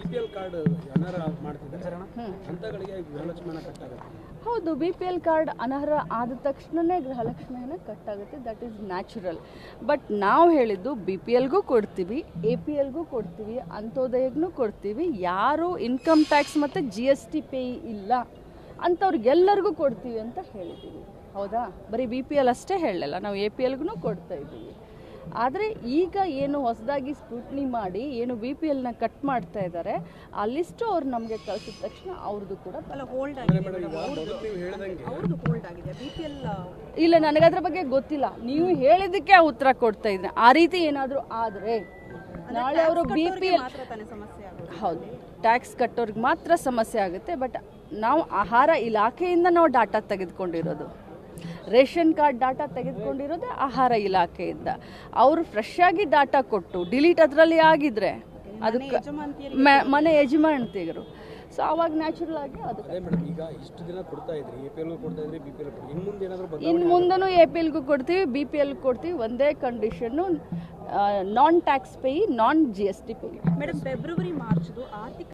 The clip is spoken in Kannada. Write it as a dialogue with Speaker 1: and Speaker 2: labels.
Speaker 1: BPL ಕಾರ್ಡ್ ಅನರ್ಹ ಮಾಡ್ತಿದ್ದಾರೆ ಅಂತಗಳಿಗೆ ಗೃಹಲಕ್ಷ್ಮಿನ ಕಟ್ಟಾಗುತ್ತೆ.
Speaker 2: ಹೌದು, BPL ಕಾರ್ಡ್ ಅನರ್ಹ ಆದ ತಕ್ಷಣವೇ ಗೃಹಲಕ್ಷ್ಮಿಯನ್ನು ಕಟ್ಟಾಗುತ್ತೆ. That is natural. ಬಟ್ ನಾವು ಹೇಳಿದ್ದು BPLಗೂ ಕೊಡ್ತೀವಿ, APLಗೂ ಕೊಡ್ತೀವಿ, ಅಂತ್ಯೋದಯಗೂ ಕೊಡ್ತೀವಿ. ಯಾರು ಇನ್ಕಮ್ ಟ್ಯಾಕ್ಸ್ ಮತ್ತು GST ಪೇ ಇಲ್ಲ ಅಂಥವ್ರಿಗೆಲ್ಲರಿಗೂ ಕೊಡ್ತೀವಿ ಅಂತ ಹೇಳಿದ್ದೀವಿ. ಹೌದಾ? ಬರೀ BPL ಅಷ್ಟೇ ಹೇಳಲಿಲ್ಲ, ನಾವು APLಗೂ ಕೊಡ್ತಾ ಇದ್ದೀವಿ. ಆದರೆ ಈಗ ಏನು ಹೊಸದಾಗಿ ಸ್ಕ್ರೂಟ್ನಿ ಮಾಡಿ ಏನು BPLನ ಕಟ್ ಮಾಡ್ತಾ ಇದ್ದಾರೆ, ಆ ಲಿಸ್ಟು ಅವ್ರು ನಮಗೆ ಕಳಿಸಿದ ತಕ್ಷಣ ಅವ್ರದ್ದು ಕೂಡ ಇಲ್ಲ. ನನಗದ್ರ ಬಗ್ಗೆ ಗೊತ್ತಿಲ್ಲ. ನೀವು ಹೇಳಿದ್ದಕ್ಕೆ ಆ ಉತ್ತರ ಕೊಡ್ತಾ ಇದ್ದೀನಿ. ಆ ರೀತಿ ಏನಾದರೂ ಆದರೆ ನಾಳೆ ಅವರು BPL ಹೌದು, ಟ್ಯಾಕ್ಸ್ ಕಟ್ಟೋರಿಗೆ ಮಾತ್ರ ಸಮಸ್ಯೆ ಆಗುತ್ತೆ. ಬಟ್ ನಾವು ಆಹಾರ ಇಲಾಖೆಯಿಂದ ನಾವು ಡಾಟಾ ತೆಗೆದುಕೊಂಡಿರೋದು, ರೇಷನ್ ಕಾರ್ಡ್ ಡಾಟಾ ತೆಗೆದುಕೊಂಡಿರೋದೇ ಆಹಾರ ಇಲಾಖೆಯಿಂದ. ಅವರು ಫ್ರೆಶ್ ಆಗಿ ಡಾಟಾ ಕೊಟ್ಟು ಡಿಲೀಟ್ ಅದರಲ್ಲಿ ಆಗಿದ್ರೆ ಅದಕ್ಕೆ ಮನೆ ಯಜಮಾನತಿಗರು, ಸೊ ಅವಾಗ ನ್ಯಾಚುರಲ್ ಆಗಿ ಅದು
Speaker 1: ಈಗ ಇಷ್ಟು ದಿನ ಕೊಡ್ತಾ ಇದ್ರಿ, APLಗೂ ಕೊಡ್ತಾ ಇದ್ರಿ, BPL
Speaker 2: ಇನ್ನು ಮುಂದೂ APLಗೂ ಕೊಡ್ತೀವಿ, BPL ಕೊಡ್ತೀವಿ. ಒಂದೇ ಕಂಡೀಷನ್ನು, ನಾನ್ ಟ್ಯಾಕ್ಸ್ ಪೇ, ನಾನ್ GST ಪೇ.
Speaker 3: ಮೇಡಮ್, ಫೆಬ್ರವರಿ ಮಾರ್ಚ್ದು ಆರ್ಥಿಕ